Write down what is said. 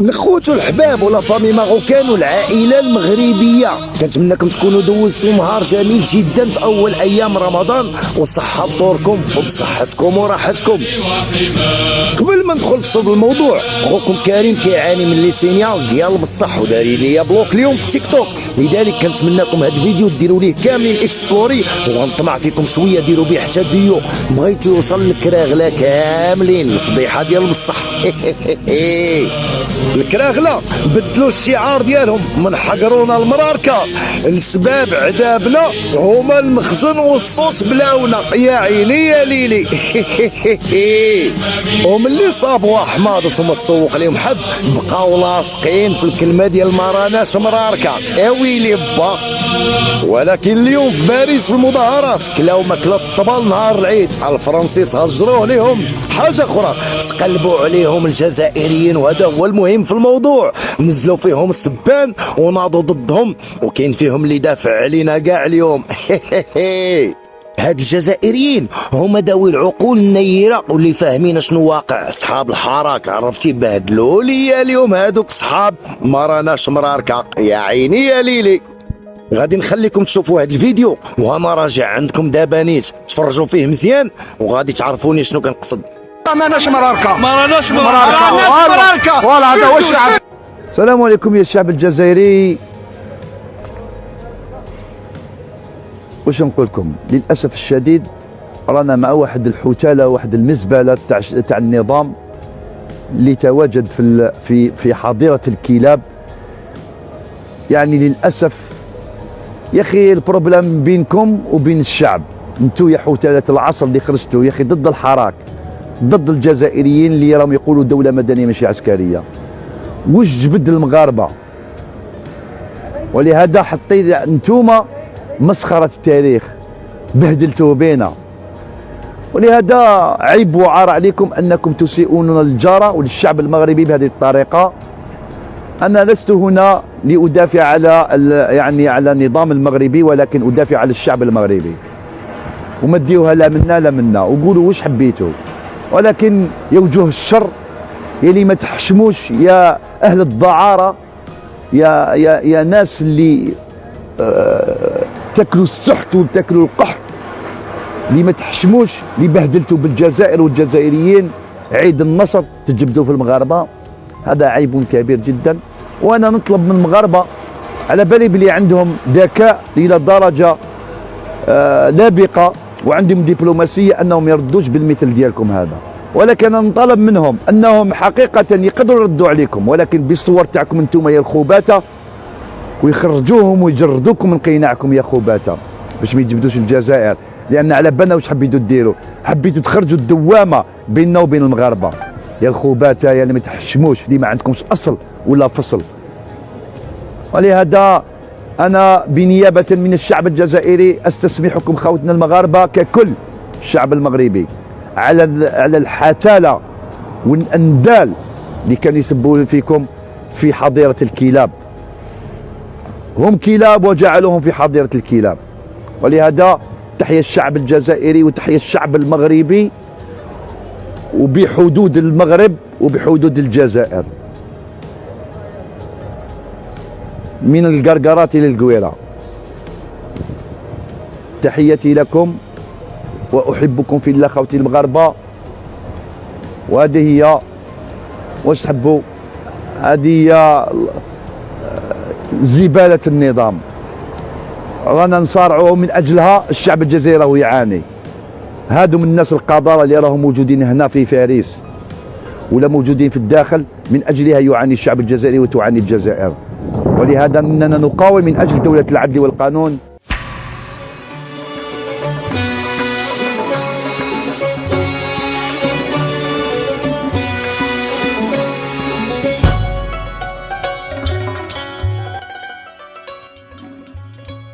الخوت والحباب ولا فامي ماروكان والعائله المغربيه، كنتمنىكم تكونوا دوزتوا نهار جميل جدا في اول ايام رمضان، وصحه فطوركم وبصحتكم وراحتكم. قبل ما ندخل في صلب الموضوع، خوكم كريم كيعاني من لي سينيال ديال بصح وداري ليا بلوك اليوم في التيك توك، لذلك كنتمنىكم هذا الفيديو ديروا ليه كاملين اكسبلوري، وغنطمع فيكم شويه ديروا به حتى ديو بغيتو يوصل للكراغله كاملين الفضيحه ديال بصح. الكراغله بدلوا الشعار ديالهم من حقرونا المراركه لسباب عذابنا هما المخزن والصوص بلاونا، يا عيني يا ليلي. وملي صابوا احماض ثم تسوق لهم حد بقاو لاصقين في الكلمه ديال مراناش مراركه، يا ويلي با. ولكن اليوم في باريس في المظاهرات كلاو ماكله الطبل نهار العيد، الفرنسيس هجروه لهم. حاجه اخرى تقلبوا عليهم الجزائريين، وهذا هو المهم في الموضوع، نزلوا فيهم السبان وناضوا ضدهم، وكاين فيهم اللي دافع علينا كاع اليوم. هاد الجزائريين هما داوي العقول النيره واللي فاهمين شنو واقع اصحاب الحركه، عرفتي؟ بهدلوا ليا اليوم هادوك صحاب ما راناش مراركه، يا عيني يا ليلي. غادي نخليكم تشوفوا هاد الفيديو وانا راجع عندكم دابا نيت، تفرجوا فيه مزيان وغادي تعرفوني شنو كنقصد. ما راناش مراركه، ما راناش مراركه. فوالا هذا هو الشعب. السلام عليكم يا الشعب الجزائري. واش نقول لكم؟ للاسف الشديد رانا مع واحد الحتاله، واحد المزبله تاع النظام اللي تواجد في حظيره الكلاب. يعني للاسف يا اخي البروبليم بينكم وبين الشعب، انتو يا حتاله العصر اللي خرجتوا يا اخي ضد الحراك، ضد الجزائريين اللي راهم يقولوا دوله مدنيه ماشي عسكريه. واش جبد المغاربه؟ ولهذا حطيت انتوما مسخره التاريخ، بهدلتوه بينا، ولهذا عيب وعار عليكم انكم تسيئون للجاره وللشعب المغربي بهذه الطريقه. انا لست هنا لادافع على النظام المغربي، ولكن ادافع على الشعب المغربي. وما تديوها لا منا لا منا وقولوا واش حبيتوا، ولكن يا وجوه الشر يلي ما تحشموش، يا اهل الدعاره، يا ناس اللي تاكلوا السحت وتاكلوا القحط، اللي ما تحشموش، اللي بهدلتوا بالجزائر والجزائريين عيد النصر تجبدوا في المغاربه. هذا عيب كبير جدا. وانا نطلب من المغاربه، على بالي بلي عندهم ذكاء الى درجه لابقه وعندهم دبلوماسيه انهم يردوش بالمثل ديالكم هذا، ولكن انا نطالب منهم انهم حقيقه يقدروا يردوا عليكم، ولكن بالصور تاعكم انتم يا الخوباته، ويخرجوهم ويجردوكم من قناعكم يا خوباته باش ما يجبدوش الجزائر. لان على بالنا واش حبيتوا ديروا، حبيتوا تخرجوا الدوامه بيننا وبين المغاربه يا الخوباته، يا اللي ما تحشموش، اللي ما عندكمش اصل ولا فصل. ولهذا انا بنيابه من الشعب الجزائري استسمحكم خوتنا المغاربه ككل الشعب المغربي على الحتاله والاندال اللي كانوا يسبوا فيكم في حظيره الكلاب. هم كلاب وجعلوهم في حظيره الكلاب. ولهذا تحيا الشعب الجزائري وتحيا الشعب المغربي، وبحدود المغرب وبحدود الجزائر، من القرقرات الى القويره. تحياتي لكم واحبكم في الله خوتي المغاربه. وهذه هي واش تحبوا، هذه هي زباله النظام، رانا نصارعوا من اجلها. الشعب الجزائري راهو يعاني، هادو من الناس القذاره اللي راهم موجودين هنا في باريس ولا موجودين في الداخل، من اجلها يعاني الشعب الجزائري وتعاني الجزائر. ولهذا اننا نقاوم من اجل دوله العدل والقانون.